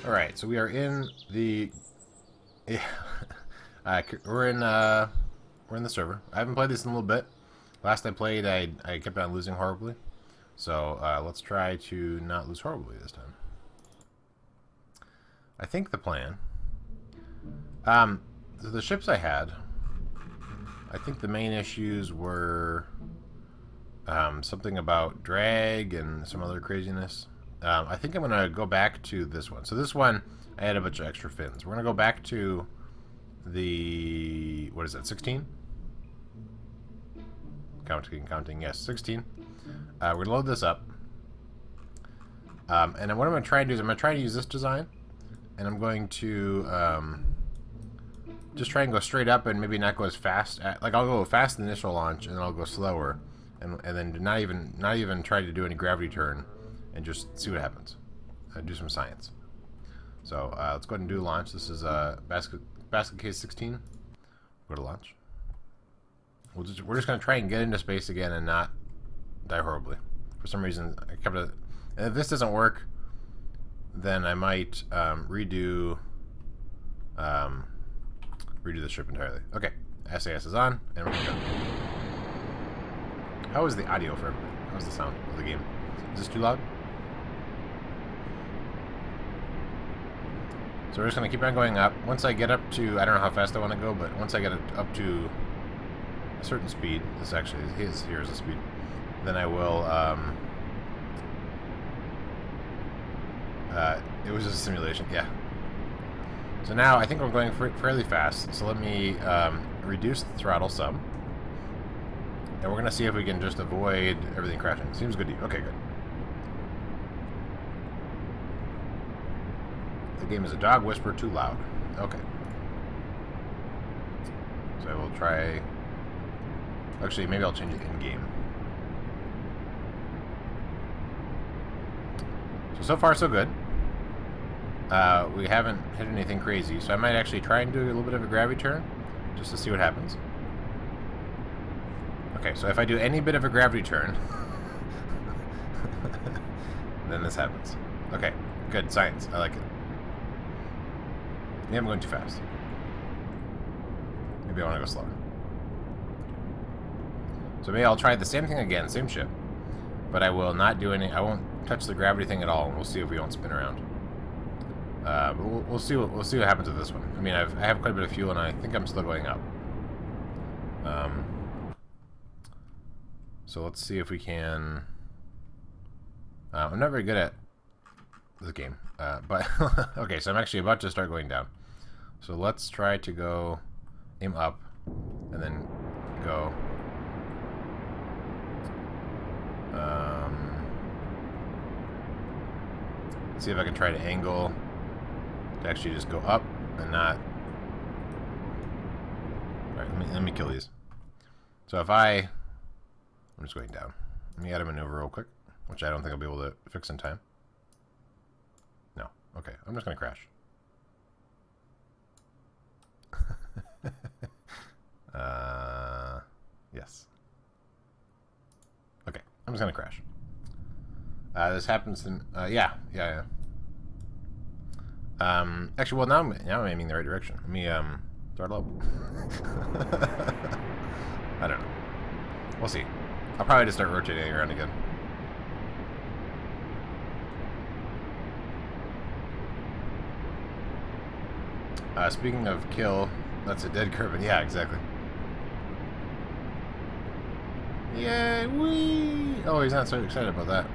Alright, so we are in the... Yeah, we're in the server. I haven't played this in a little bit. Last I played, I kept on losing horribly. So let's try to not lose horribly this time. I think the plan... the ships I had, I think the main issues were something about drag and some other craziness. I think I'm going to go back to this one. So this one, I had a bunch of extra fins. We're going to go back to the... What is that, 16? Counting, yes, 16. We're going to load this up. And then what I'm going to try and do is I'm going to try to use this design. And I'm going to just try and go straight up and maybe not go as fast. Like I'll go fast in the initial launch and then I'll go slower. And then not even try to do any gravity turn. And just see what happens. Do some science. So let's go ahead and do a launch. This is basket case 16. Go to launch. We're just going to try and get into space again and not die horribly. For some reason, I kept it. And if this doesn't work, then I might redo the ship entirely. Okay, SAS is on, and we're going to go. How is the audio for everybody? How's the sound of the game? Is this too loud? So we're just going to keep on going up. Once I get up to, I don't know how fast I want to go, but once I get up to a certain speed, this actually is, here's the speed, then I will, it was just a simulation, yeah. So now I think we're going fairly fast, so let me reduce the throttle some. And we're going to see if we can just avoid everything crashing. Seems good to you. Okay, good. The game is a dog whisper too loud. Okay. So I will try... Actually, maybe I'll change it in-game. So far, so good. We haven't hit anything crazy, so I might actually try and do a little bit of a gravity turn, just to see what happens. Okay, so if I do any bit of a gravity turn, then this happens. Okay, good, science, I like it. Maybe I'm going too fast. Maybe I want to go slower. So maybe I'll try the same thing again, same ship, but I will not do any, I won't touch the gravity thing at all, and we'll see if we don't spin around. But we'll see what happens with this one. I mean, I have quite a bit of fuel, and I think I'm still going up. So let's see if we can. I'm not very good at this game, but okay. So I'm actually about to start going down. So let's try to go aim up, and then go. See if I can try to angle to actually just go up and not. Alright, let me kill these. So if I'm just going down. Let me add a maneuver real quick, which I don't think I'll be able to fix in time. No. Okay, I'm just going to crash. Yes. Okay, I'm just going to crash. This happens in, yeah. Actually, well, now I'm aiming the right direction. Let me, throttle up. I don't know. We'll see. I'll probably just start rotating around again. Speaking of kill, that's a dead Kerbal. Yeah, exactly. Yay, wee! Oh, he's not so excited about that.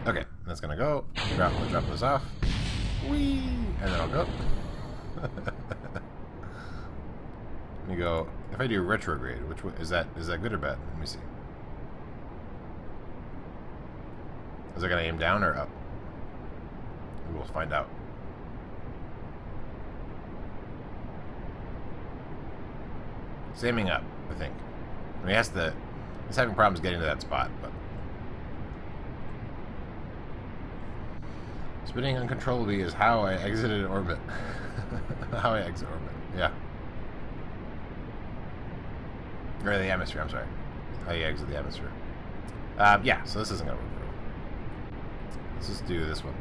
Okay, that's gonna go. We'll drop this off. Whee! And then I'll go. Let me go. If I do retrograde, which is that good or bad? Let me see. Is it gonna aim down or up? We will find out. It's aiming up, I think. I mean, he's having problems getting to that spot, but. Spinning uncontrollably is how I exited orbit. How I exit orbit, yeah. Or the atmosphere, I'm sorry. How you exit the atmosphere. Yeah, so this isn't gonna work. Let's just do this one.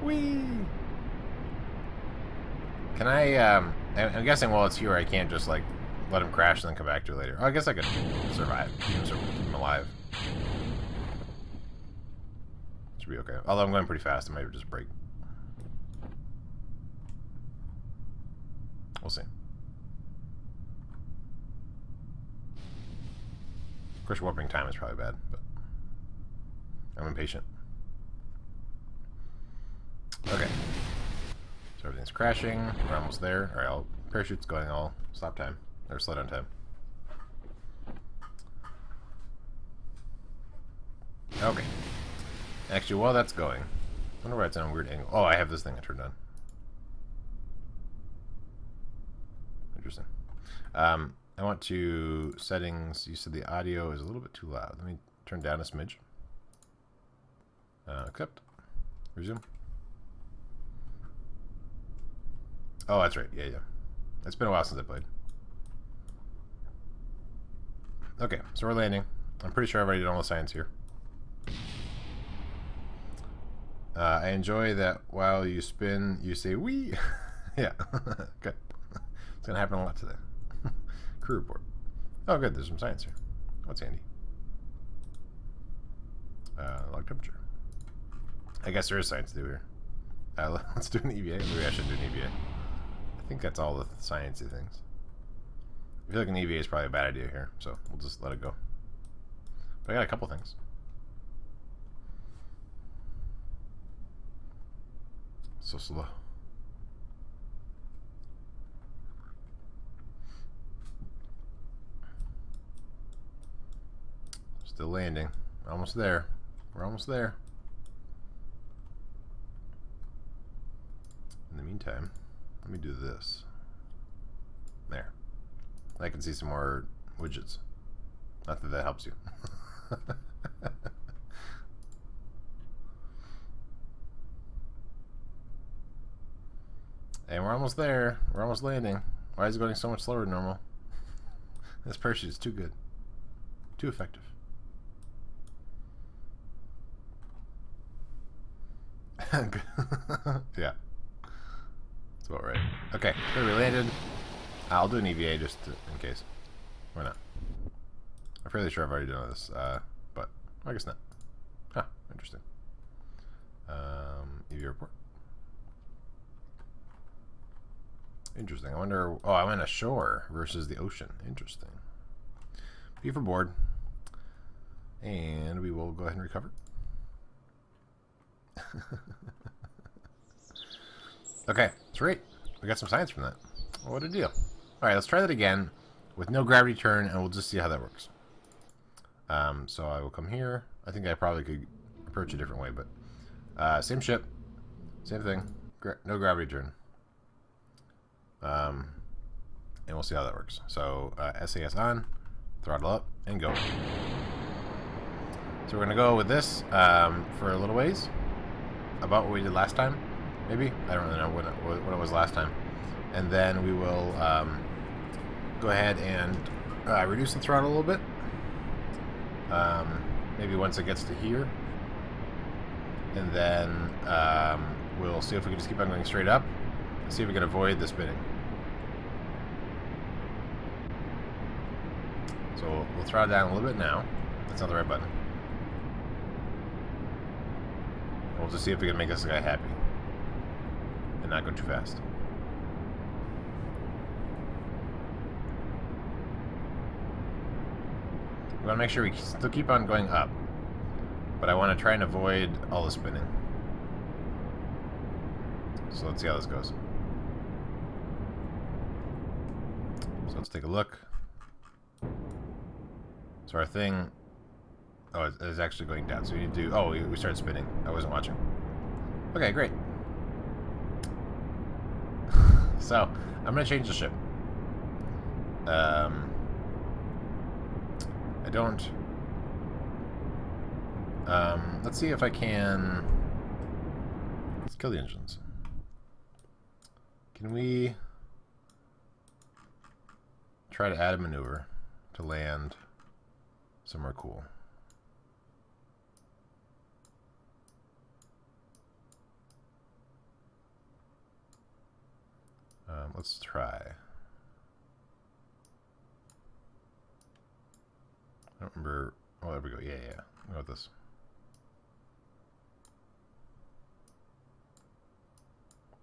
Whee! Can I, I'm guessing while it's here I can't just, like, let him crash and then come back to it later. Oh, I guess I could survive. Keep him alive. Should be okay. Although I'm going pretty fast, it might just break. We'll see. Of course, warping time is probably bad, but I'm impatient. Okay. So everything's crashing. We're almost there. Alright, all parachute's going all stop time. Or slow down time. Okay. Actually, while that's going, I wonder why it's on a weird angle. Oh, I have this thing I turned on. Interesting. I want to settings. You said the audio is a little bit too loud. Let me turn down a smidge. Accept. Resume. Oh, that's right. Yeah. It's been a while since I played. Okay, so we're landing. I'm pretty sure I've already done all the science here. I enjoy that while you spin, you say wee. Yeah, good. It's gonna happen a lot today. Crew report. Oh, good. There's some science here. What's handy? Log temperature. I guess there is science to do here. Let's do an EVA. Maybe I should do an EVA. I think that's all the sciencey things. I feel like an EVA is probably a bad idea here, so we'll just let it go. But I got a couple things. So slow. Still landing. We're almost there. We're almost there. In the meantime, let me do this. There. I can see some more widgets. Not that that helps you. And we're almost there. We're almost landing. Why is it going so much slower than normal? This parachute is too good. Too effective. Yeah. That's about right. Okay, there we landed. I'll do an EVA just in case. Why not? I'm fairly sure I've already done this, but I guess not. Huh, interesting. EVA report. Interesting. I wonder... Oh, I'm in a shore versus the ocean. Interesting. B for board. And we will go ahead and recover. Okay, sweet. We got some science from that. Well, what a deal. Alright, let's try that again with no gravity turn, and we'll just see how that works. So I will come here. I think I probably could approach a different way, but same ship. Same thing. No gravity turn. And we'll see how that works. So SAS on, throttle up, and go. So we're going to go with this for a little ways. About what we did last time, maybe? I don't really know what it was last time. And then we will go ahead and reduce the throttle a little bit. Maybe once it gets to here. And then we'll see if we can just keep on going straight up. And see if we can avoid the spinning. So we'll throttle down a little bit now. That's not the right button. We'll just see if we can make this guy happy. And not go too fast. We want to make sure we still keep on going up. But I want to try and avoid all the spinning. So let's see how this goes. So let's take a look. So our thing... Oh, it is actually going down. So we need to do... Oh, we started spinning. I wasn't watching. Okay, great. So, I'm going to change the ship. I don't... let's see if I can... Let's kill the engines. Can we... try to add a maneuver to land somewhere cool. Let's try. I don't remember. Oh, there we go. Yeah. Go with this.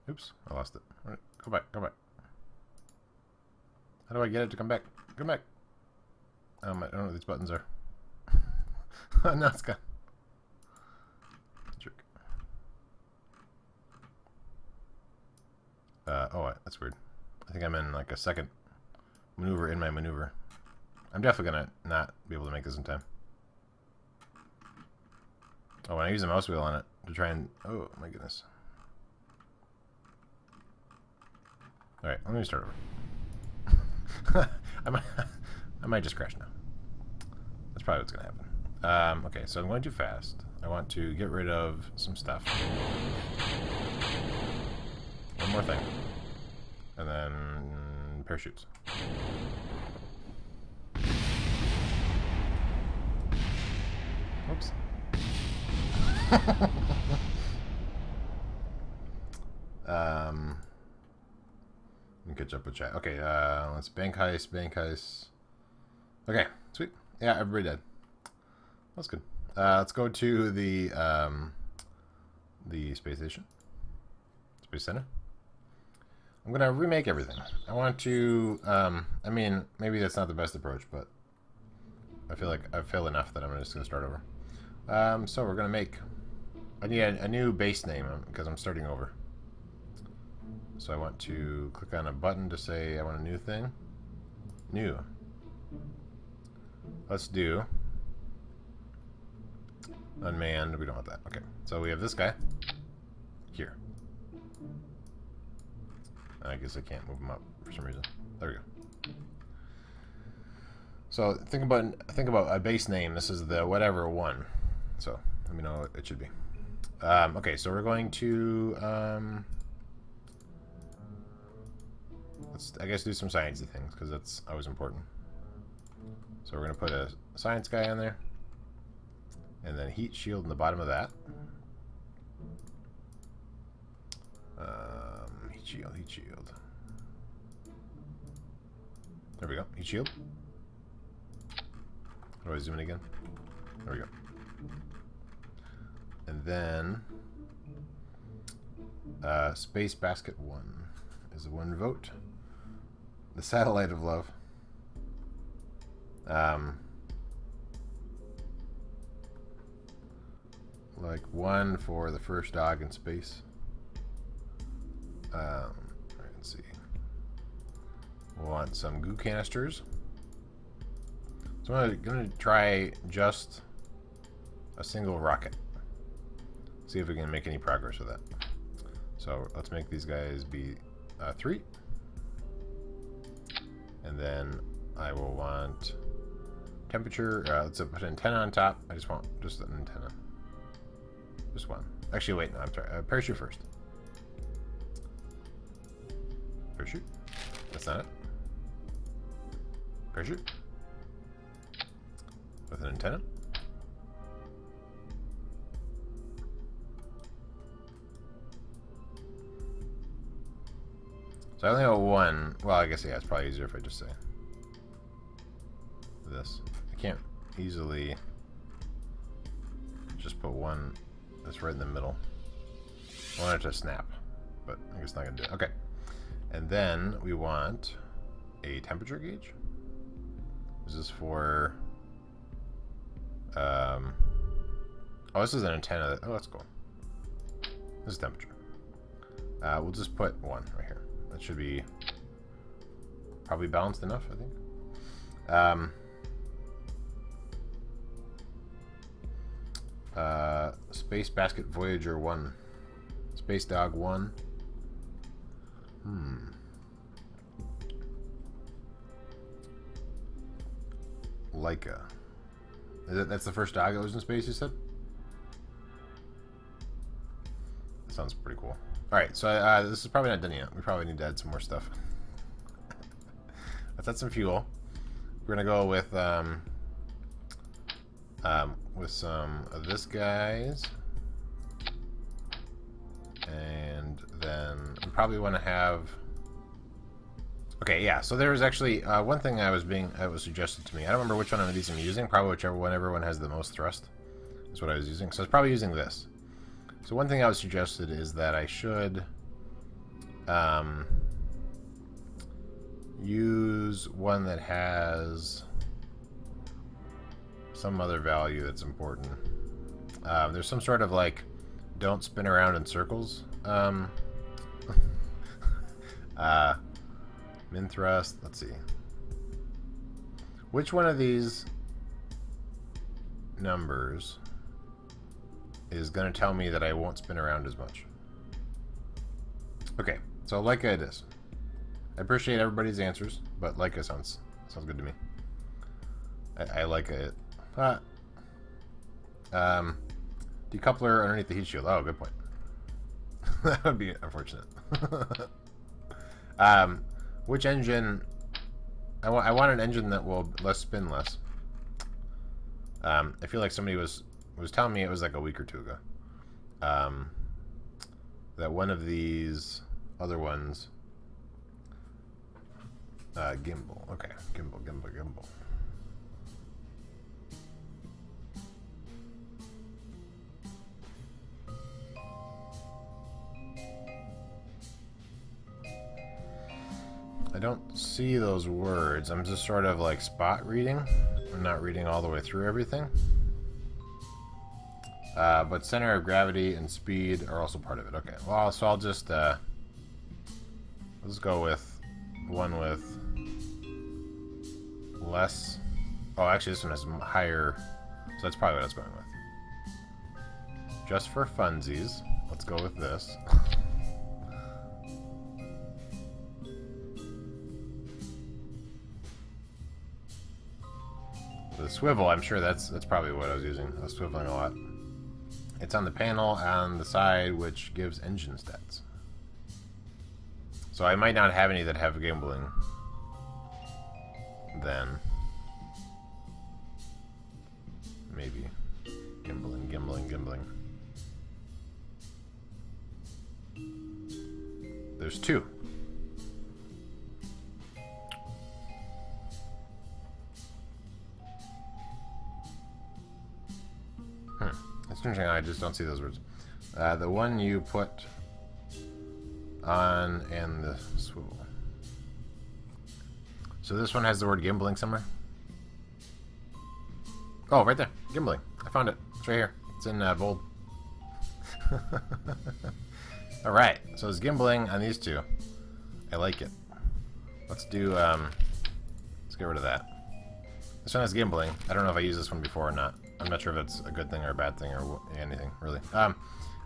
Oops, I lost it. All right, go back. How do I get it to come back? Come back. I don't know what these buttons are. Now it's gone. Jerk. Oh, that's weird. I think I'm in like a second maneuver in my maneuver. I'm definitely gonna not be able to make this in time. Oh, when I use the mouse wheel on it to try and... Oh, my goodness. Alright, let me start over. I might just crash now. That's probably what's going to happen. Okay, so I'm going too fast. I want to get rid of some stuff. One more thing. And then parachutes. Oops. Let me catch up with chat. Okay, let's bank heist. Okay, sweet. Yeah, everybody dead. That's good. Let's go to the space station. Space Center. I'm gonna remake everything. I want to, I mean, maybe that's not the best approach, but I feel like I've failed enough that I'm just gonna start over. So we're gonna make, I need a new base name because I'm starting over. So I want to click on a button to say I want a new thing. New. Let's do unmanned. We don't want that. Okay. So we have this guy here. I guess I can't move him up for some reason. There we go. So think about a base name. This is the whatever one. So let me know what it should be. Okay, so we're going to let's, I guess, do some sciencey things because that's always important. So we're going to put a science guy on there, and then heat shield in the bottom of that. Heat shield. There we go. Heat shield. How do I zoom in again? There we go. And then Space Basket 1 is the one vote. The Satellite of Love. Like 1 for the first dog in space. Let's see. We'll want some goo canisters. So I'm going to try just a single rocket. See if we can make any progress with that. So let's make these guys be 3. And then I will want temperature. Let's put an antenna on top. I just want just an antenna. Just one. Actually, wait. No, I'm sorry. Parachute first. Parachute. That's not it. Parachute. With an antenna. So I only have 1. Well, I guess, yeah, it's probably easier if I just say this. I can't easily just put 1 that's right in the middle. I want it to snap, but I guess not going to do it. Okay. And then we want a temperature gauge. This is for... oh, this is an antenna. Oh, that's cool. This is temperature. We'll just put 1 right here. That should be probably balanced enough, I think. Space Basket Voyager 1. Space Dog 1. Laika. That's the first dog that was in space, you said? That sounds pretty cool. Alright, so this is probably not done yet. We probably need to add some more stuff. Let's add some fuel. We're gonna go with some of this guys, and then we probably want to have. Okay, yeah. So there was actually one thing that was suggested to me. I don't remember which one of these I'm using. Probably whichever one everyone has the most thrust is what I was using. So I was probably using this. So one thing I was suggested is that I should use one that has some other value that's important. There's some sort of like don't spin around in circles. Min thrust, let's see. Which one of these numbers is going to tell me that I won't spin around as much? Okay, so Laika it is. I appreciate everybody's answers, but Laika sounds good to me. I like it. Decoupler underneath the heat shield. Oh, good point. That would be unfortunate. Which engine? I want an engine that will spin less. I feel like somebody was telling me it was like a week or two ago. That one of these other ones. Gimbal. Okay, gimbal. I don't see those words. I'm just sort of like spot reading. I'm not reading all the way through everything. But center of gravity and speed are also part of it. Okay. Well, so I'll just let's go with one with less. Oh, actually, this one has higher. So that's probably what I was going with. Just for funsies, let's go with this. The swivel, I'm sure that's probably what I was using. I was swiveling a lot. It's on the panel on the side, which gives engine stats. So I might not have any that have gimbling. Then maybe gimbling. There's two. It's interesting, I just don't see those words. The one you put on and the swivel. So this one has the word gimbling somewhere? Oh, right there. Gimbling. I found it. It's right here. It's in bold. Alright, so it's gimbling on these two. I like it. Let's do, let's get rid of that. This one has gimbling. I don't know if I used this one before or not. I'm not sure if it's a good thing or a bad thing or anything, really.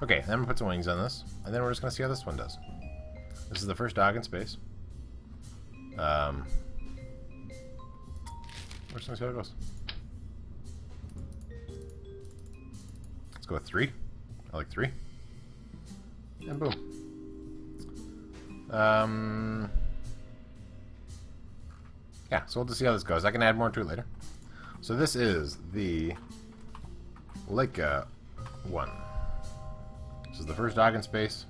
Okay, then I'm gonna put some wings on this, and then we're just gonna see how this one does. This is the first dog in space. We're just gonna see how it goes. Let's go with 3. I like 3. And boom. Yeah, so we'll just see how this goes. I can add more to it later. So this is the Laika 1. This is the first dog in space.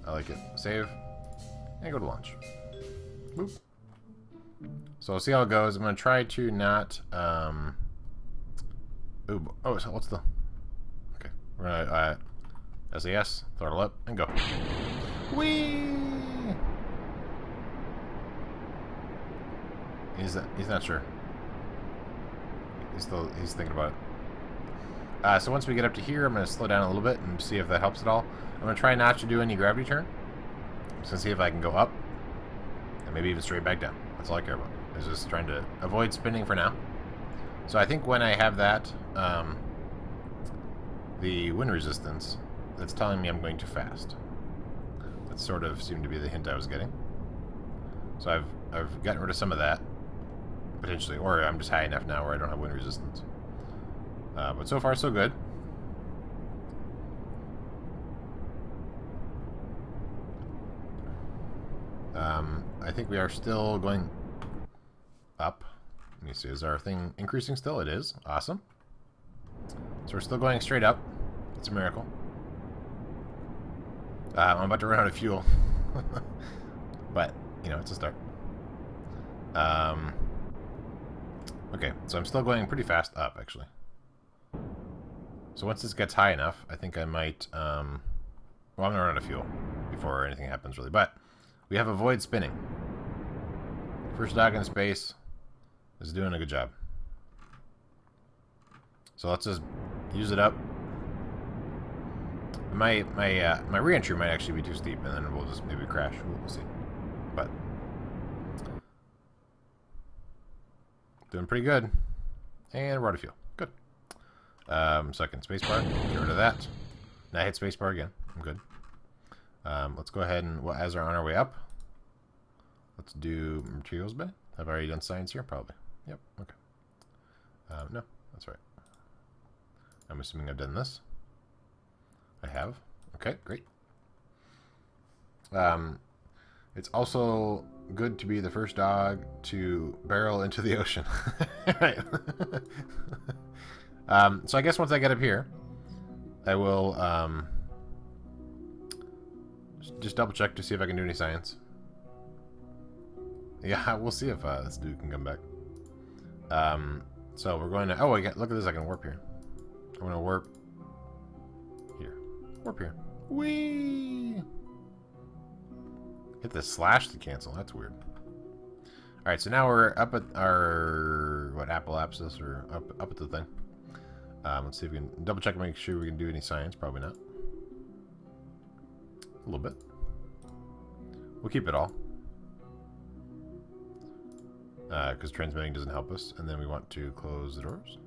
I like it. Save. And go to launch. Boop. So we'll see how it goes. I'm going to try to not... Ooh, oh, so what's the... Okay. We're going to SAS, throttle up, and go. Whee! He's not sure. He's thinking about it. So once we get up to here, I'm going to slow down a little bit and see if that helps at all. I'm going to try not to do any gravity turn. I'm just going to see if I can go up and maybe even straight back down. That's all I care about. Is just trying to avoid spinning for now. So I think when I have that, the wind resistance, that's telling me I'm going too fast. That sort of seemed to be the hint I was getting. So I've gotten rid of some of that. Potentially, or I'm just high enough now where I don't have wind resistance. But so far, so good. I think we are still going up. Let me see, is our thing increasing still? It is. Awesome. So we're still going straight up. It's a miracle. I'm about to run out of fuel. But, you know, it's a start. Okay, so I'm still going pretty fast up, actually. So once this gets high enough, I think I might... well, I'm going to run out of fuel before anything happens, really. But we have a void spinning. First dog in space is doing a good job. So let's just use it up. My re-entry might actually be too steep, and then we'll just maybe crash. We'll see. But doing pretty good. And we're out of fuel. Good. Second spacebar. Get rid of that. Now I hit spacebar again. I'm good. Let's go ahead and, well, as we're on our way up, let's do materials bay. I've already done science here, probably. Yep. Okay. No, that's right. I'm assuming I've done this. I have. Okay, great. It's also good to be the first dog to barrel into the ocean. Right. So I guess once I get up here, I will just double check to see if I can do any science. Yeah, we'll see if this dude can come back. So we're going to... Oh, look at this. I can warp here. I'm going to warp here. Warp here. Whee! Hit the slash to cancel. That's weird. Alright, so now we're up at our... What, apoapsis? Or up at the thing. Let's see if we can double check and make sure we can do any science. Probably not. A little bit. We'll keep it all. Because transmitting doesn't help us. And then we want to close the doors.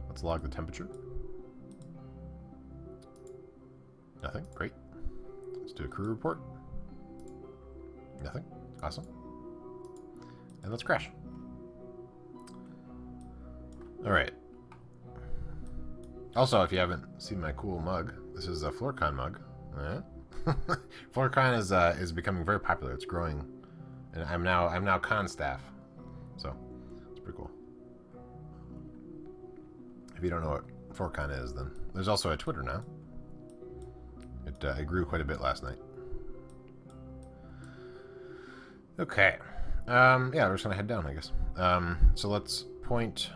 Let's log the temperature. Nothing. Great. Let's do a crew report. Nothing. Awesome. And let's crash. Alright. Also, if you haven't seen my cool mug, this is a FloorCon mug. FloorCon is becoming very popular. It's growing. And I'm now con staff. So, it's pretty cool. If you don't know what FloorCon is, then there's also a Twitter now. It grew quite a bit last night. Okay. Yeah, we're just gonna head down, I guess. So let's point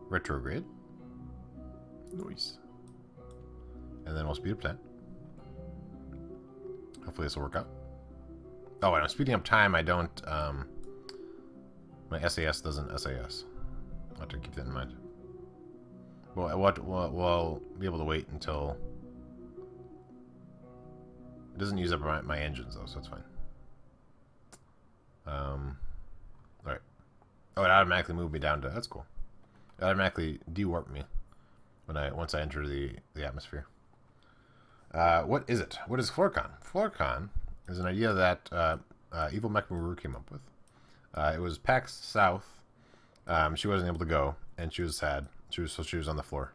retrograde. Nice. And then we'll speed up time. Hopefully this will work out. Oh, and I'm speeding up time. I don't... my SAS doesn't SAS. I'll have to keep that in mind. Well, we'll be able to wait until... It doesn't use up my engines, though, so that's fine. Alright. Oh, it automatically moved me down to... That's cool. It automatically de-warped me once I enter the atmosphere. What is it? What is FloorCon? FloorCon is an idea that Evil Mech Maru came up with. It was PAX South. She wasn't able to go, and she was sad. She was on the floor.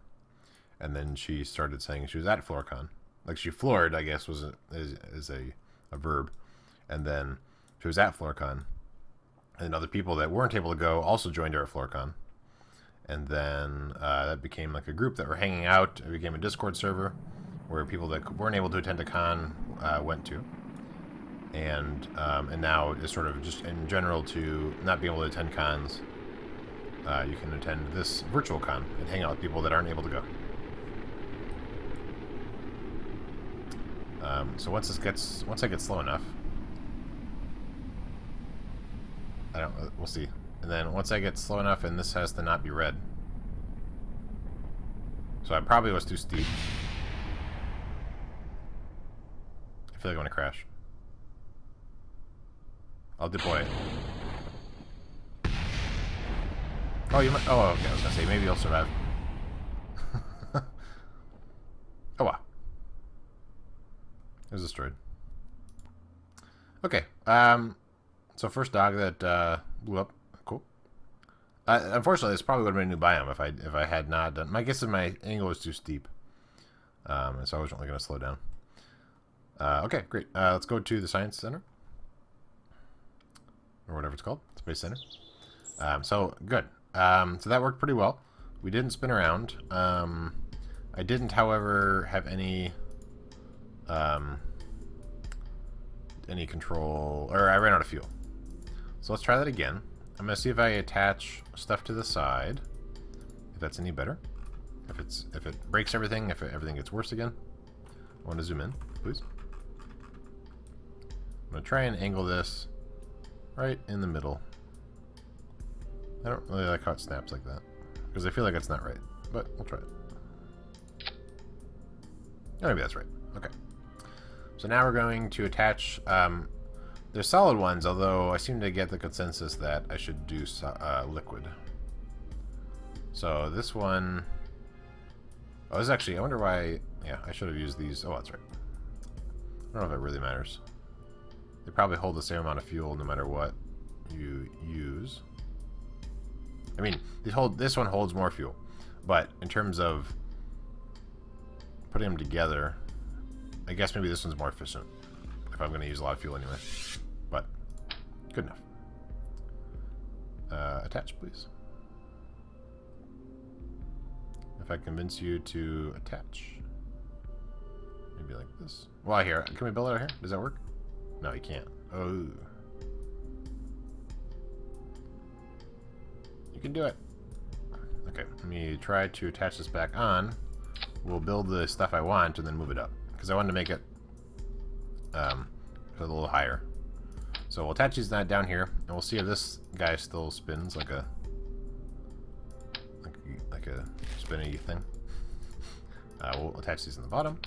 And then she started saying she was at FloorCon. Like, she floored, I guess, is a verb. And then she was at FloorCon. And other people that weren't able to go also joined her at FloorCon. And then that became like a group that were hanging out. It became a Discord server where people that weren't able to attend a con went to. And now it's sort of just in general to not be able to attend cons. You can attend this virtual con and hang out with people that aren't able to go. So once I get slow enough, we'll see. And then once I get slow enough, and this has to not be red. So I probably was too steep. I feel like I'm gonna crash. I'll deploy it. Oh, you might. Oh, okay. I was gonna say maybe you'll survive. Oh wow. It was destroyed. Okay. So first dog that blew up. Cool. Unfortunately, this probably would have been a new biome if I had not done. My guess is my angle was too steep, and so I wasn't really going to slow down. Okay, great. Let's go to the Science Center. Or whatever it's called. Space Center. So, good. So that worked pretty well. We didn't spin around. I didn't, however, have any control, or I ran out of fuel. So let's try that again. I'm going to see if I attach stuff to the side, if that's any better. If it breaks everything, if everything gets worse again. I want to zoom in, please. I'm going to try and angle this right in the middle. I don't really like how it snaps like that, because I feel like it's not right, but we'll try it. Oh, maybe that's right. Okay. So now we're going to attach, they're solid ones, although I seem to get the consensus that I should do liquid. So this one, oh, this is actually, I wonder why, yeah, I should have used these. Oh, that's right. I don't know if it really matters. They probably hold the same amount of fuel no matter what you use. I mean, this one holds more fuel, but in terms of putting them together, I guess maybe this one's more efficient if I'm going to use a lot of fuel anyway. But good enough. Attach, please. If I convince you to attach, maybe like this. Well, here, can we build it out here? Does that work? No, you can't. Oh. You can do it. Okay, let me try to attach this back on. We'll build the stuff I want and then move it up, because I wanted to make it a little higher. So we'll attach these down here, and we'll see if this guy still spins like a spinny thing. We'll attach these in the bottom.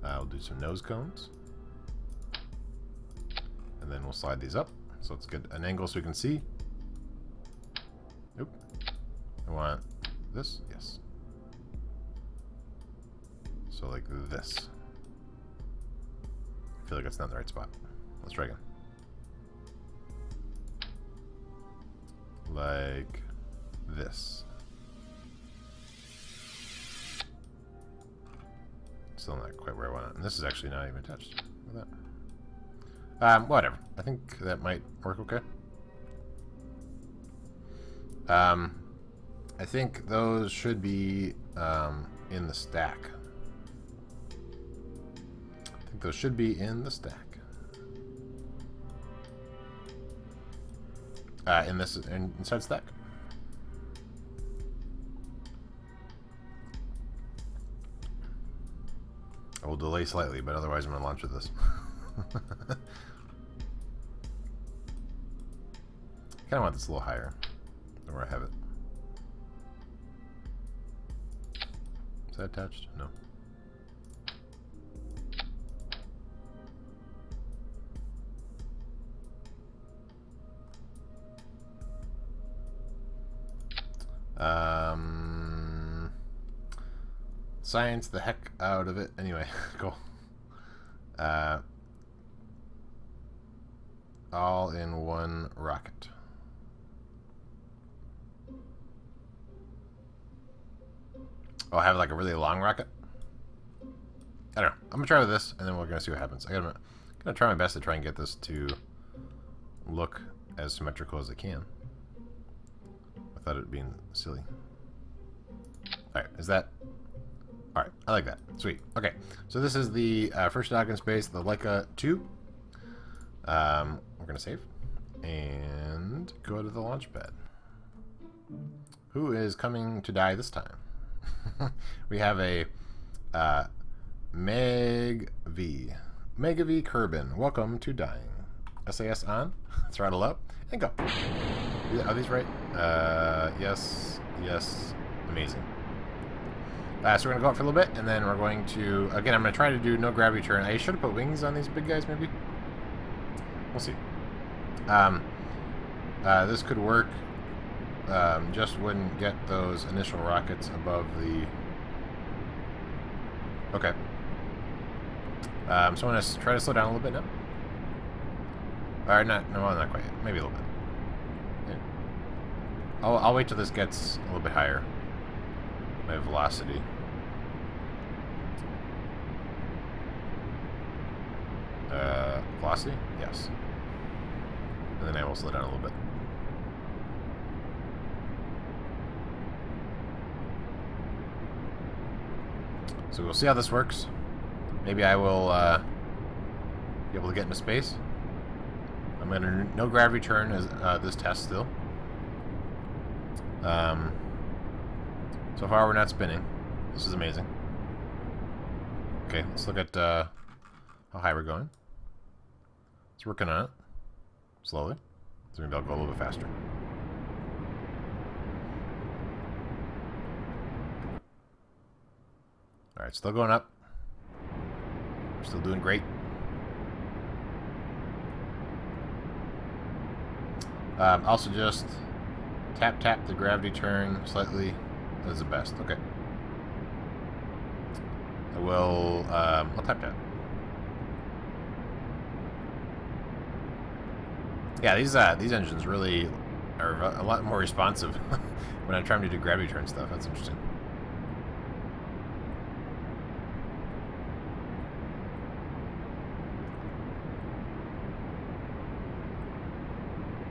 We'll do some nose cones. And then we'll slide these up so it's good an angle so we can see. Nope. I want this. Yes. So like this. I feel like it's not in the right spot. Let's try again. Like this. Still not quite where I want it. And this is actually not even touched with that. Whatever. I think that might work okay. I think those should be in the stack. I think those should be in the stack. Inside stack. I will delay slightly, but otherwise I'm going to launch with this. I kind of want this a little higher than where I have it. Is that attached? No. Science the heck out of it. Anyway, cool. All in one rocket. Oh, I have like a really long rocket? I don't know. I'm gonna try with this, and then we're gonna see what happens. I'm gonna try my best to try and get this to look as symmetrical as it can, without it being silly. Alright, is that... Alright, I like that. Sweet. Okay, so this is the first dog in space, the Laika 2. We're gonna save, and go to the launch pad. Who is coming to die this time? We have a Meg V Kerbin. Welcome to dying. SAS on. Throttle up and go. Are these right? Yes. Yes. Amazing. So we're gonna go up for a little bit, and then we're going to again. I'm gonna try to do no gravity turn. I should have put wings on these big guys, maybe. We'll see. This could work. Just wouldn't get those initial rockets above the... Okay. So I'm going to try to slow down a little bit now. Or not, no, not quite yet. Maybe a little bit. Yeah. I'll wait till this gets a little bit higher. My velocity. velocity? Yes. And then I will slow down a little bit. So we'll see how this works. Maybe I will be able to get into space. I'm going to no gravity turn as this test still. So far we're not spinning. This is amazing. Okay, let's look at how high we're going. It's working on it. Slowly. So maybe I'll go a little bit faster. Alright, still going up. We're still doing great. Also just tap the gravity turn slightly. That is the best. Okay. I will I'll tap. Yeah, these engines really are a lot more responsive when I'm trying to do gravity turn stuff. That's interesting.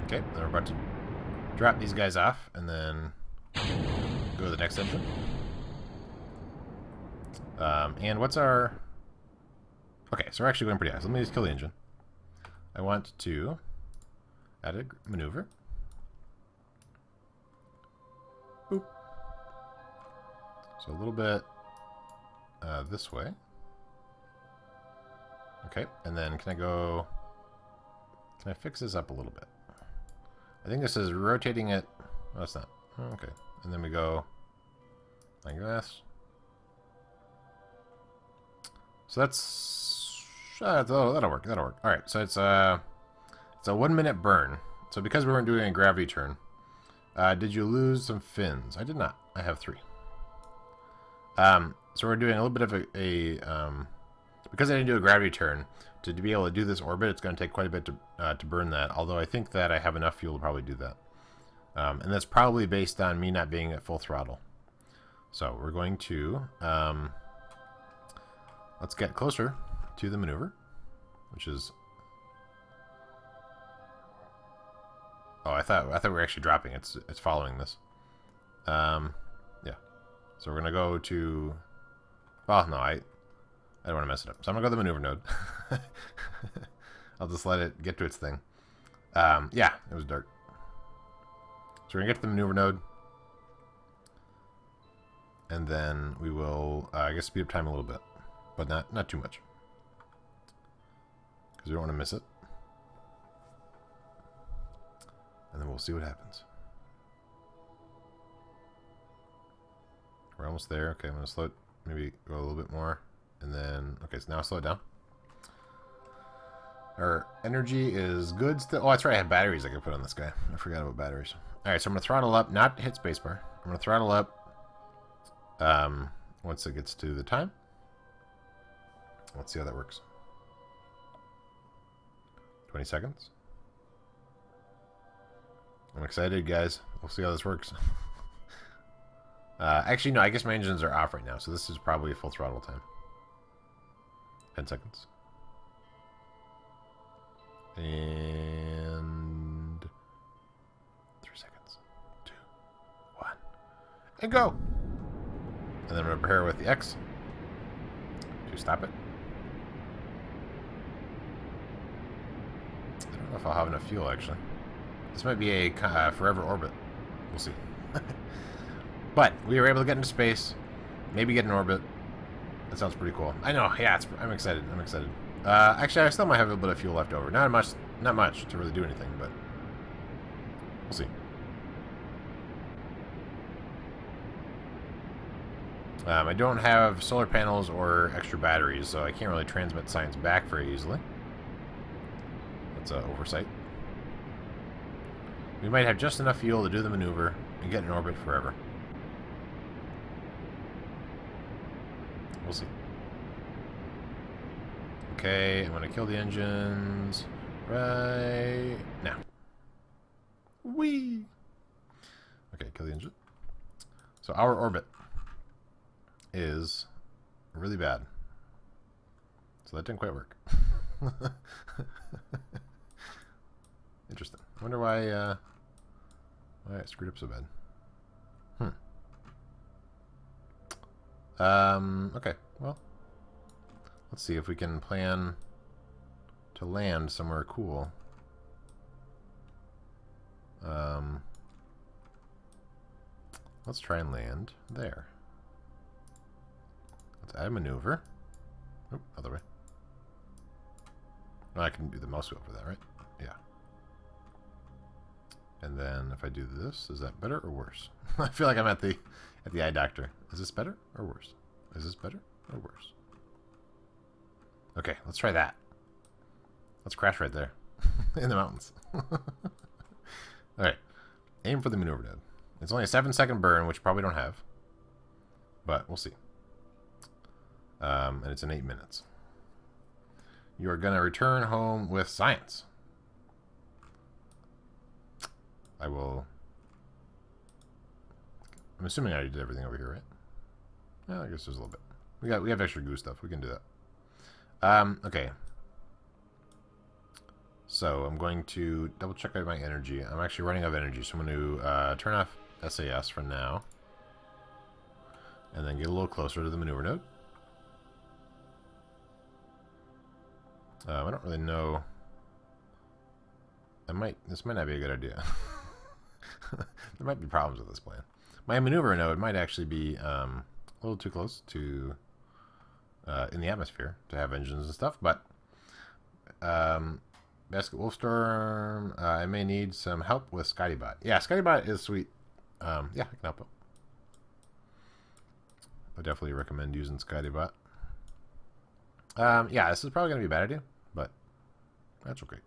Okay, then we're about to drop these guys off and then go to the next engine. And what's our... Okay, so we're actually going pretty high. So let me just kill the engine. I want to add a maneuver. Boop. So a little bit this way. Okay, and then can I fix this up a little bit? I think this is rotating it. Oh, it's not. Oh, okay. And then we go like this. So that's that'll work. That'll work. All right. So it's a 1 minute burn. So because we weren't doing a gravity turn, did you lose some fins? I did not. I have 3. So we're doing a little bit of because I didn't do a gravity turn to be able to do this orbit. It's going to take quite a bit to burn that. Although I think that I have enough fuel to probably do that. And that's probably based on me not being at full throttle. So we're going to let's get closer to the maneuver, which is... Oh, I thought we were actually dropping. It's following this. Yeah. So we're gonna go to... Oh no, I don't want to mess it up. So I'm gonna go to the maneuver node. I'll just let it get to its thing. Yeah, it was dark. So we're gonna get to the maneuver node, and then we will, I guess, speed up time a little bit, but not too much, because we don't want to miss it. And then we'll see what happens. We're almost there. Okay, I'm gonna slow it. Maybe go a little bit more, and then okay. So now slow it down. Our energy is good still. Oh, that's right. I have batteries I can put on this guy. I forgot about batteries. All right, so I'm gonna throttle up, not hit spacebar. I'm gonna throttle up once it gets to the time. Let's see how that works. 20 seconds. I'm excited, guys. We'll see how this works. Actually, no, I guess my engines are off right now, so this is probably a full throttle time. 10 seconds. And 3 seconds. 2, 1. And go! And then I'm going to prepare with the X to stop it. I don't know if I'll have enough fuel, actually. This might be a forever orbit. We'll see. But we were able to get into space. Maybe get in orbit. That sounds pretty cool. I know. Yeah, I'm excited. I'm excited. Actually, I still might have a little bit of fuel left over. Not much to really do anything, but we'll see. I don't have solar panels or extra batteries, so I can't really transmit science back very easily. That's an oversight. We might have just enough fuel to do the maneuver and get in orbit forever. We'll see. Okay, I'm gonna kill the engines right now. Whee! Okay, kill the engine. So our orbit is really bad. So that didn't quite work. Interesting. I wonder why I screwed up so bad. Okay, well, let's see if we can plan to land somewhere cool. Let's try and land there. Let's add a maneuver. Oh, other way. Oh, I can do the mouse wheel for that, right? Yeah. And then if I do this, is that better or worse? I feel like I'm at the eye doctor. Is this better or worse? Is this better or worse? Okay, let's try that. Let's crash right there. In the mountains. Alright. Aim for the maneuver node. It's only a 7-second burn, which you probably don't have. But we'll see. And it's in 8 minutes. You are going to return home with science. I will... I'm assuming I did everything over here, right? Yeah, I guess there's a little bit. We have extra goo stuff. We can do that. Okay. So I'm going to double check out my energy. I'm actually running out of energy, so I'm going to turn off SAS for now. And then get a little closer to the maneuver node. I don't really know. This might not be a good idea. There might be problems with this plan. My maneuver node might actually be a little too close to in the atmosphere to have engines and stuff, but Basket Wolfstorm, I may need some help with Skydybot. Yeah, Skydybot is sweet. Yeah, I can help it. I definitely recommend using Skydybot. Yeah, this is probably going to be a bad idea, but that's okay.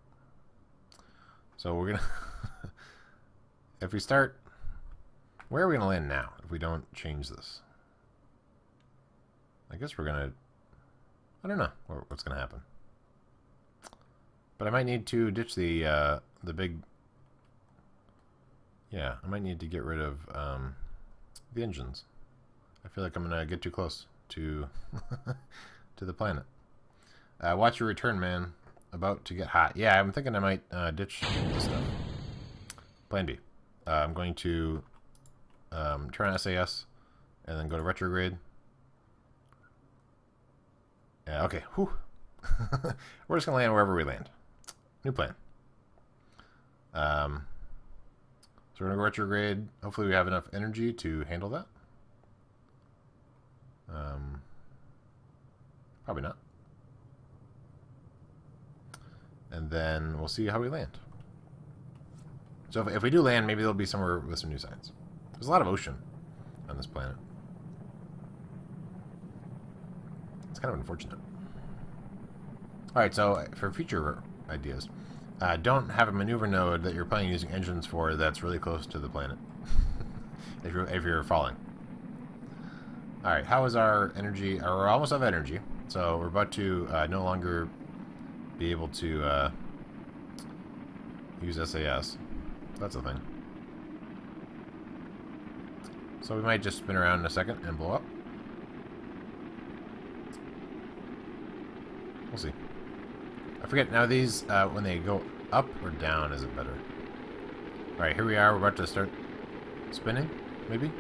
So we're going to... If we start... Where are we going to land now if we don't change this? I guess we're going to... I don't know what's going to happen. But I might need to ditch the big... Yeah, I might need to get rid of the engines. I feel like I'm going to get too close to to the planet. Watch your return, man. About to get hot. Yeah, I'm thinking I might ditch this stuff. Plan B. I'm going to turn on SAS and then go to retrograde. Yeah, okay. Whew. We're just going to land wherever we land. New plan. So we're going to go retrograde. Hopefully we have enough energy to handle that. Probably not. And then we'll see how we land. So if we do land, maybe there'll be somewhere with some new science. There's a lot of ocean on this planet. It's kind of unfortunate. Alright, so for future ideas, don't have a maneuver node that you're planning using engines for that's really close to the planet. if you're falling. Alright, how is our energy? We're almost out of energy, so we're about to no longer be able to use SAS. That's a thing. So we might just spin around in a second and blow up. We'll see. I forget, now these, when they go up or down, is it better? Alright, here we are. We're about to start spinning, maybe?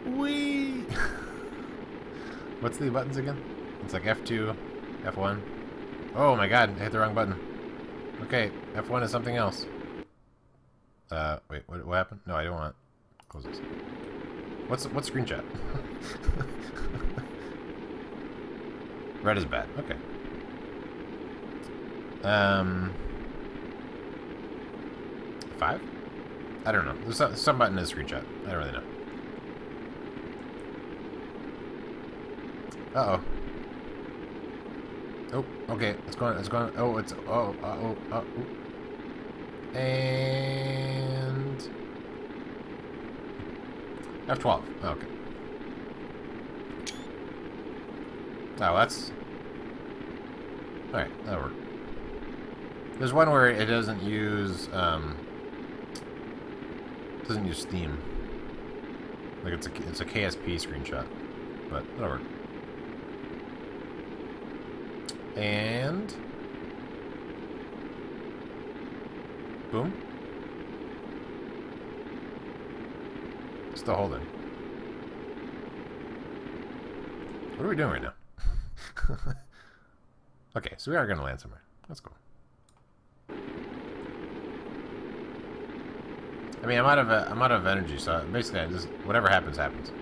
Whee! What's the buttons again? It's like F2, F1. Oh my god, I hit the wrong button. Okay, F1 is something else. Wait, what happened? No, I don't want to close this. What's screenshot? Red is bad. Okay. 5? I don't know. There's some button is screenshot. I don't really know. Uh-oh. Oh, okay. It's going. Oh, it's. Oh. And. F12. Oh, okay. Oh, that's. Alright, that'll work. There's one where it doesn't use. Doesn't use Steam. Like it's a KSP screenshot. But that'll work. And boom. Still holding. What are we doing right now? Okay, so we are going to land somewhere. That's cool. I mean, I'm out of energy, so basically, I just whatever happens, happens.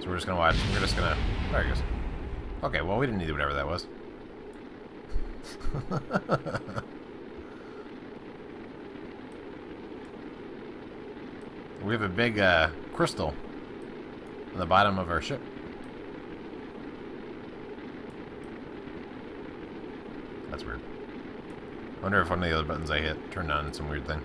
So we're just gonna watch. We're just gonna. There it goes. Okay, well, we didn't need whatever that was. We have a big crystal on the bottom of our ship. That's weird. I wonder if one of the other buttons I hit turned on some weird thing.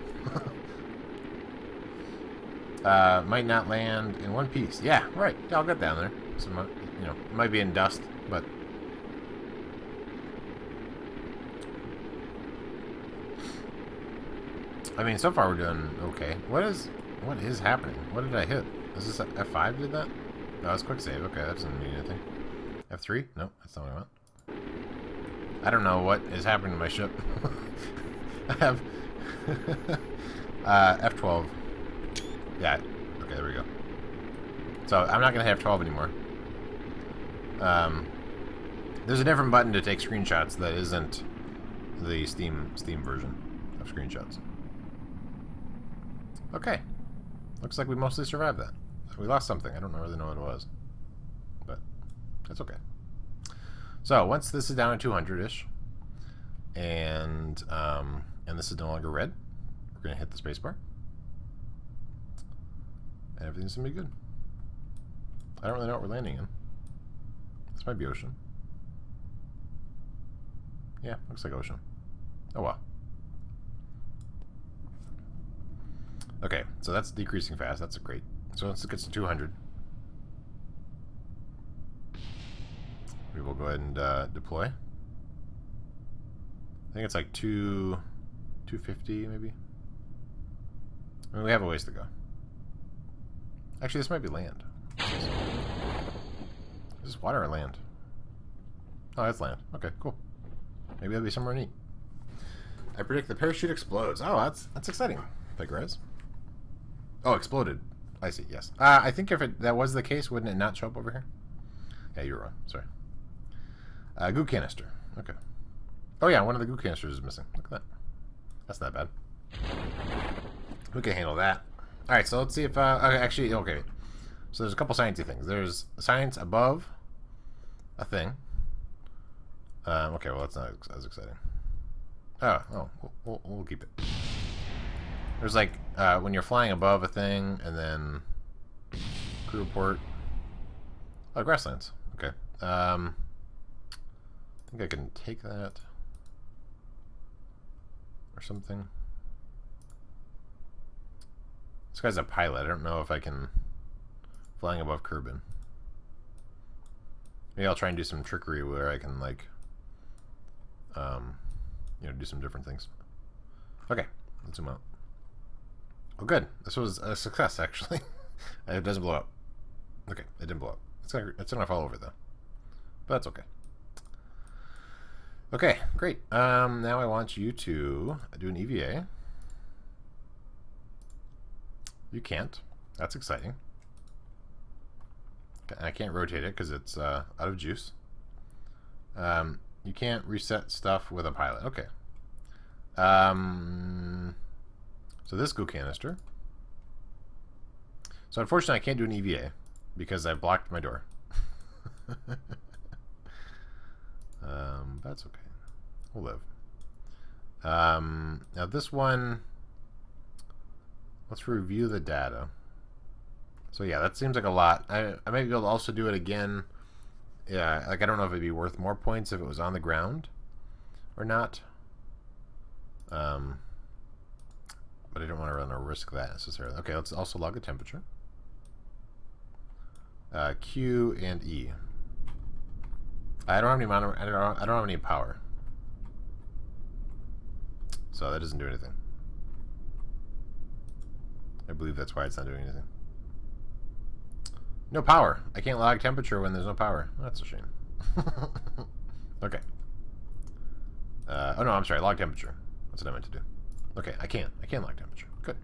Might not land in one piece. Yeah, right. Yeah, I'll get down there. So, you know, it might be in dust, but I mean, so far we're doing okay. What is happening? What did I hit? Is this F5 did that? No, that's quick save. Okay, that doesn't mean anything. F3? No, that's not what I want. I don't know what is happening to my ship. I have F12. Yeah. Okay, there we go. So I'm not gonna have 12 anymore. There's a different button to take screenshots that isn't the Steam version of screenshots. Okay. Looks like we mostly survived that. We lost something. I don't really know what it was, but that's okay. So once this is down to 200-ish, and this is no longer red, we're gonna hit the spacebar, and everything's gonna be good. I don't really know what we're landing in. This might be ocean. Yeah, looks like ocean. Oh well. Okay, so that's decreasing fast. That's great. So once it gets to 200, we will go ahead and deploy. I think it's like 250 maybe. I mean, we have a ways to go. Actually, this might be land. Is this water or land? Oh, that's land. Okay, cool. Maybe that'll be somewhere neat. I predict the parachute explodes. Oh, that's exciting. Digress. Oh, exploded. I see. Yes. I think if that was the case, wouldn't it not show up over here? Yeah, you're wrong. Sorry. Goo canister. Okay. Oh yeah, one of the goo canisters is missing. Look at that. That's not bad. We can handle that. All right. So let's see if okay, actually okay. So there's a couple sciencey things. There's science above a thing. Okay. Well, that's not as exciting. Oh. We'll keep it. There's like when you're flying above a thing, and then crew report. Oh, grasslands. Okay. I think I can take that or something. This guy's a pilot. I don't know if I can flying above Kerbin. Maybe I'll try and do some trickery where I can like, you know, do some different things. Okay, let's zoom out. Oh, good. This was a success, actually. It doesn't blow up. Okay, it didn't blow up. It's gonna fall over though, but that's okay. Okay, great. Now I want you to do an EVA. You can't. That's exciting. Okay, I can't rotate it because it's out of juice. You can't reset stuff with a pilot. Okay. So this goo canister. So unfortunately I can't do an EVA because I blocked my door. That's okay. We'll live. Now this one, let's review the data. So yeah, that seems like a lot. I might be able to also do it again. Yeah, like I don't know if it'd be worth more points if it was on the ground or not. But I don't want to run a risk that necessarily. Okay, let's also log the temperature. Q and E. I don't have any I don't have any power, so that doesn't do anything. I believe that's why it's not doing anything. No power. I can't log temperature when there's no power. That's a shame. Okay. Oh no, I'm sorry, log temperature. That's what I meant to do. Okay, I can log temperature. Good.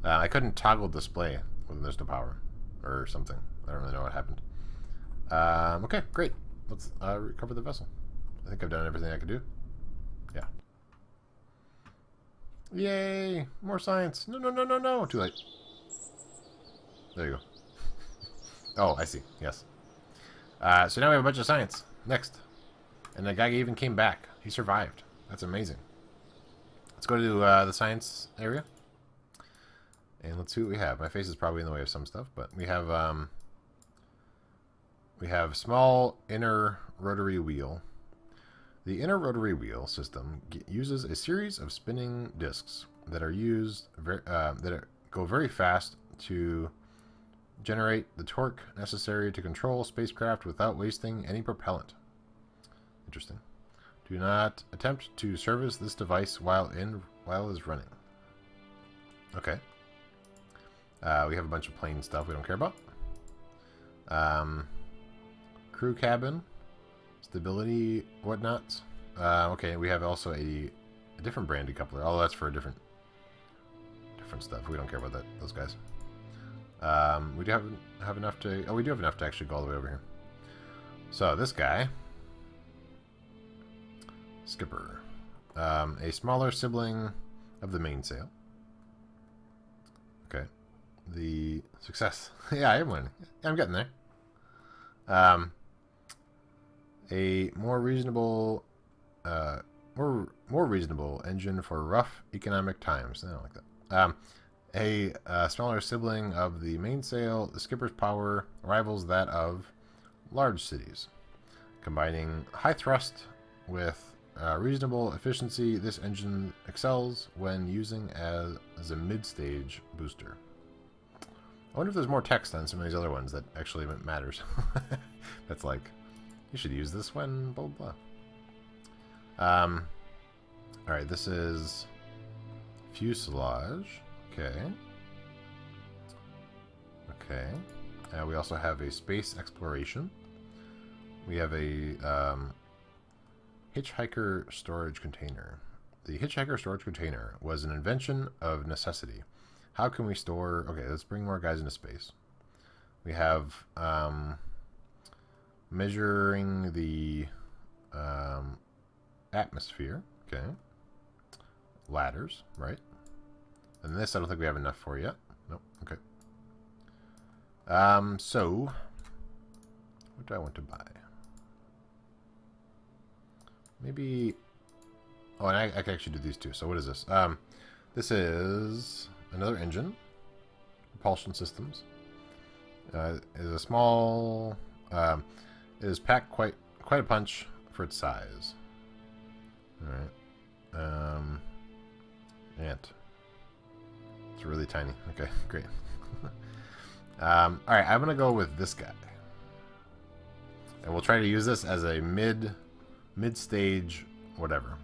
I couldn't toggle display when there's no power or something. I don't really know what happened. Okay, great. Let's recover the vessel. I think I've done everything I could do. Yeah. Yay! More science. No, no, no, no, no. Too late. There you go. Oh, I see. Yes. So now we have a bunch of science. Next. And the guy even came back. He survived. That's amazing. Let's go to the science area. And let's see what we have. My face is probably in the way of some stuff, but we have small inner rotary wheel. The inner rotary wheel system uses a series of spinning discs that are go very fast to generate the torque necessary to control spacecraft without wasting any propellant. Interesting. Do not attempt to service this device while it is running. Okay. We have a bunch of plain stuff we don't care about. Crew cabin, stability, whatnots. Okay, we have also a different brand decoupler. Oh, that's for different stuff. We don't care about those guys. We do have enough to. Oh, we do have enough to actually go all the way over here. So this guy, skipper, a smaller sibling of the mainsail. Okay, the success. Yeah, I am winning. I'm getting there. A more reasonable engine for rough economic times. I don't like that. A smaller sibling of the mainsail, the skipper's power rivals that of large cities. Combining high thrust with reasonable efficiency, this engine excels when using as a mid-stage booster. I wonder if there's more text on some of these other ones that actually matters. That's like, you should use this when blah blah blah. Alright, this is fuselage. Okay. Okay. We also have a space exploration. We have a hitchhiker storage container. The hitchhiker storage container was an invention of necessity. How can we store... Okay, let's bring more guys into space. We have measuring the atmosphere. Okay. Ladders, right? And this I don't think we have enough for yet. Nope. Okay. So what do I want to buy? Maybe... Oh, and I can actually do these two. So what is this? This is another engine. Propulsion systems. It is a small... it is packed quite a punch for its size. Alright. Ant. It's really tiny. Okay, great. Alright, I'm going to go with this guy. And we'll try to use this as a mid-stage whatever.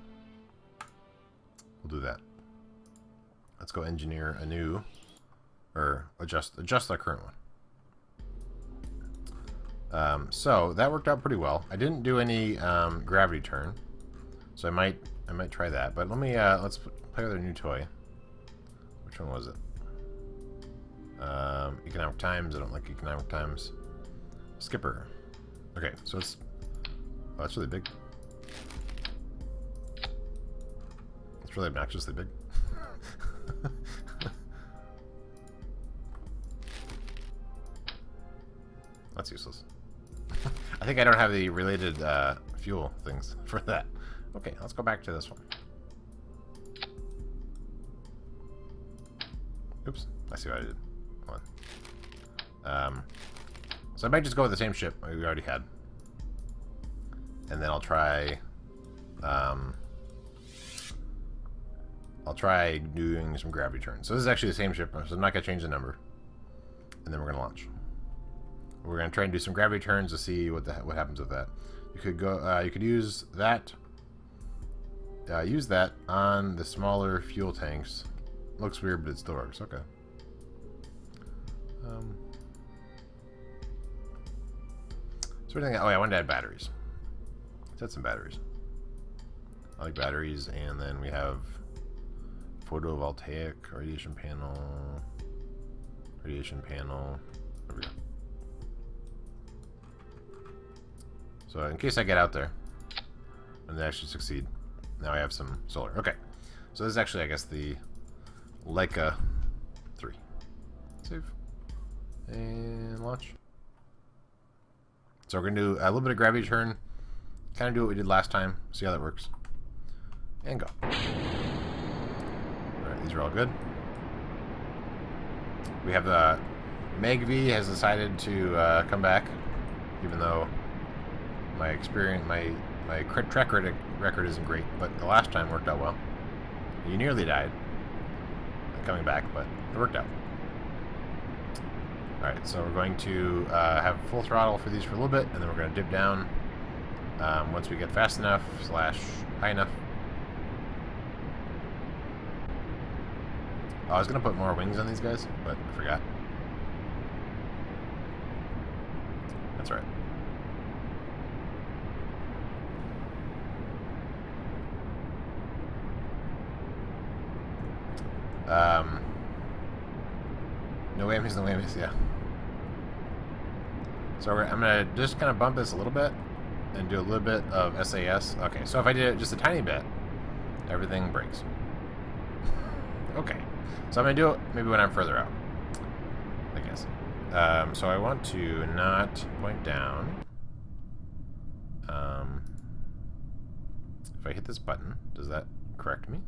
We'll do that. Let's go engineer a new, or adjust our current one. So that worked out pretty well. I didn't do any gravity turn, so I might try that. But let's play with our new toy. Which one was it? Economic times. I don't like economic times. Skipper. Okay, so it's... Oh, that's really big. It's really obnoxiously big. That's useless. I think I don't have the related fuel things for that. Okay, let's go back to this one. Oops, I see what I did. Hold on. So I might just go with the same ship we already had. And then I'll try doing some gravity turns. So this is actually the same ship, so I'm not going to change the number. And then we're going to launch. We're going to try and do some gravity turns to see what happens with that. You could go. You could use that. Use that on the smaller fuel tanks. Looks weird, but it still works. Okay. So anything? Oh yeah, I wanted to add batteries. Let's add some batteries. I like batteries, and then we have photovoltaic, radiation panel. There we go. So in case I get out there and they actually succeed, now I have some solar. Okay, so this is actually, I guess, the Laika 3. Save and launch. So we're gonna do a little bit of gravity turn, kind of do what we did last time, see how that works, and go. All right, these are all good. We have the Meg V has decided to come back, even though my experience, my track record isn't great, but the last time worked out well. You nearly died coming back, but it worked out. Alright, so we're going to have full throttle for these for a little bit, and then we're going to dip down once we get fast enough / high enough. I was going to put more wings on these guys, but I forgot. That's right. No whammies, no whammies, yeah. So I'm going to just kind of bump this a little bit and do a little bit of SAS. Okay, so if I did it just a tiny bit, everything breaks. Okay, so I'm going to do it maybe when I'm further out, I guess. So I want to not point down. If I hit this button, does that correct me?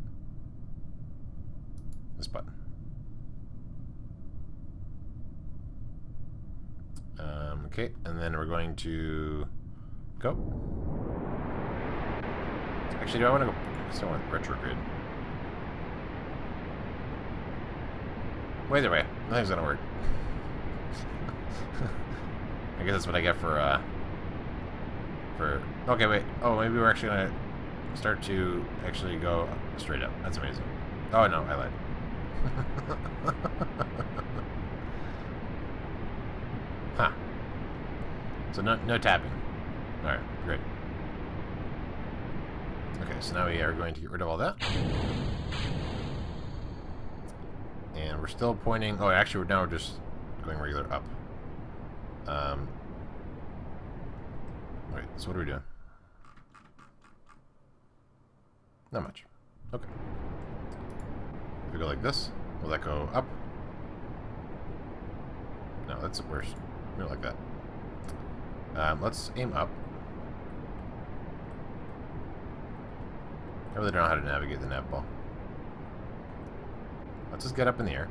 This button. Okay, and then we're going to go. Actually, do I want to go? I still want retrograde. Well, either way, nothing's gonna work. I guess that's what I get for. Okay, wait. Oh, maybe we're actually gonna start to actually go straight up. That's amazing. Oh no, I lied. Huh. So no tapping. Alright, great. Okay, so now we are going to get rid of all that. And we're still pointing... Oh, actually, now we're just going regular up. Wait, so what are we doing? Not much. Okay. If we go like this, will that go up? No, that's worse. Maybe like that. Let's aim up. I really don't know how to navigate the nav ball. Let's just get up in the air.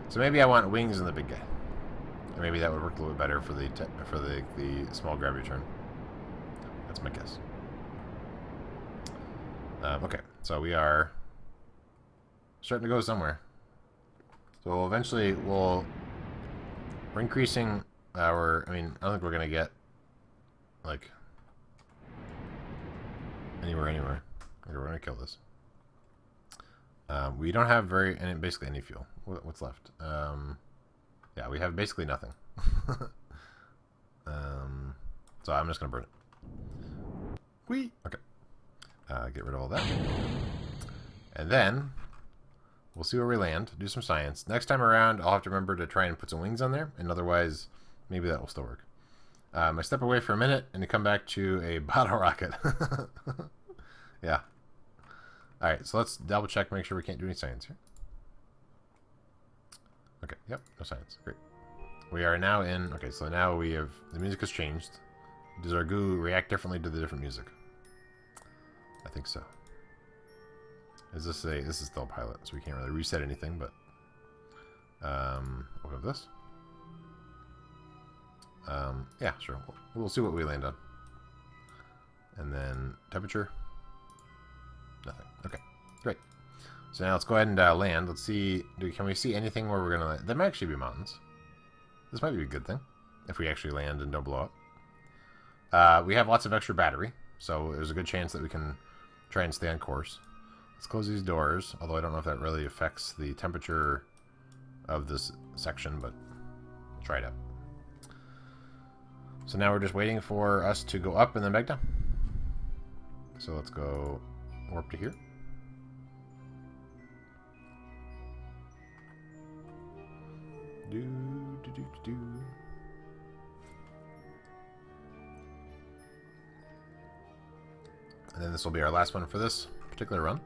So maybe I want wings in the big guy. Or maybe that would work a little bit better for the small gravity turn. That's my guess. Okay, so we are starting to go somewhere. So eventually we're increasing our... I mean, I don't think we're going to get, like, anywhere. Okay, we're going to kill this. We don't have basically any fuel. What's left? Yeah, we have basically nothing. So I'm just going to burn it. Whee! Okay. Get rid of all that. And then we'll see where we land. Do some science. Next time around, I'll have to remember to try and put some wings on there. And otherwise, maybe that will still work. I step away for a minute and come back to a bottle rocket. Yeah. Alright, so let's double check, make sure we can't do any science here. Okay, yep, no science. Great. We are now in... Okay, so now we have... The music has changed. Does our goo react differently to the different music? I think so. Is this a... This is still a pilot, so we can't really reset anything, but... We'll have this. Yeah, sure. We'll see what we land on. And then temperature. Nothing. Okay, great. So now let's go ahead and land. Let's see. Can we see anything where we're going to land? There might actually be mountains. This might be a good thing if we actually land and don't blow up. We have lots of extra battery, so there's a good chance that we can try and stay on course. Let's close these doors, although I don't know if that really affects the temperature of this section, but try it out. So now we're just waiting for us to go up and then back down. So let's go warp to here. Do, do, do, do. And then this will be our last one for this particular run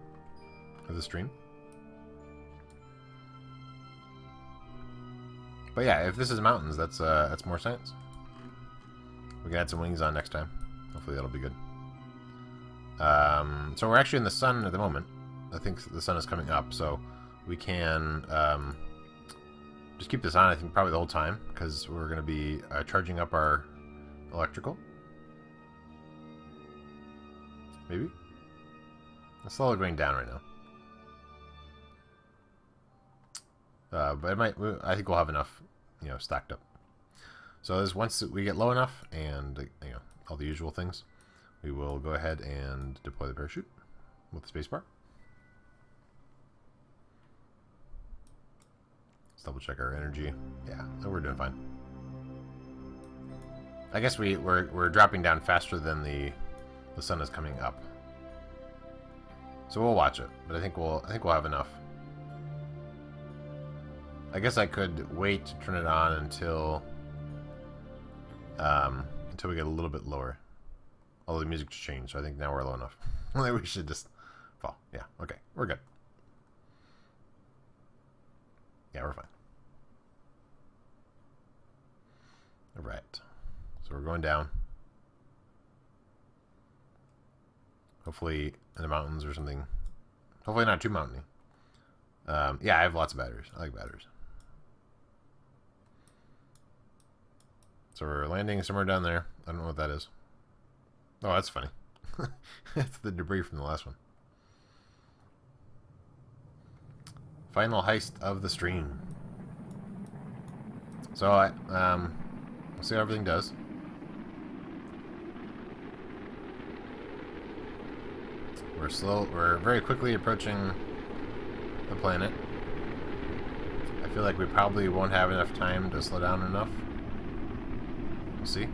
of the stream. But yeah, if this is mountains, that's more science. We can add some wings on next time. Hopefully that'll be good. So we're actually in the sun at the moment. I think the sun is coming up, so we can just keep this on, I think, probably the whole time, because we're going to be charging up our electrical. Maybe? It's slowly going down right now. But I think we'll have enough, stacked up. So once we get low enough, and all the usual things, we will go ahead and deploy the parachute with the spacebar. Let's double check our energy. Yeah, we're doing fine. I guess we're dropping down faster than the sun is coming up. So we'll watch it, but I think we'll have enough. I guess I could wait to turn it on until we get a little bit lower. Although the music just changed, so I think now we're low enough. We should just fall. Yeah, okay, we're good. Yeah, we're fine. Alright. So we're going down. Hopefully in the mountains or something. Hopefully not too mountainy. Yeah, I have lots of batteries. I like batteries. So we're landing somewhere down there. I don't know what that is. Oh, that's funny. It's the debris from the last one. Final heist of the stream. So we'll see how everything does. We're very quickly approaching the planet. I feel like we probably won't have enough time to slow down enough. We'll see.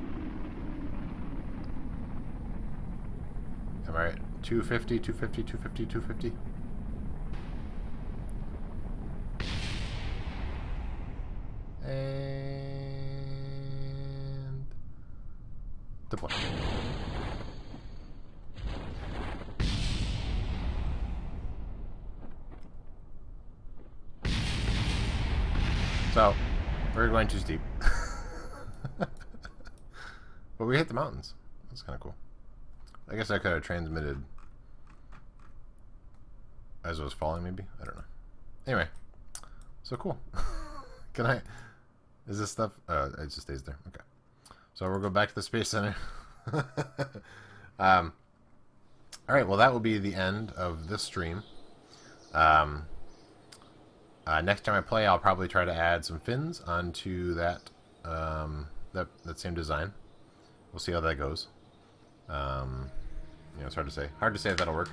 Am I right? 250, 250, 250, 250. And deploy. So, we're going too steep. But we hit the mountains. That's kind of cool. I guess I could have transmitted as it was falling, maybe? I don't know. Anyway. So cool. Can I... Is this stuff... it just stays there. Okay. So we'll go back to the Space Center. Alright, well that will be the end of this stream. Next time I play, I'll probably try to add some fins onto that that same design. We'll see how that goes. It's hard to say. Hard to say if that'll work.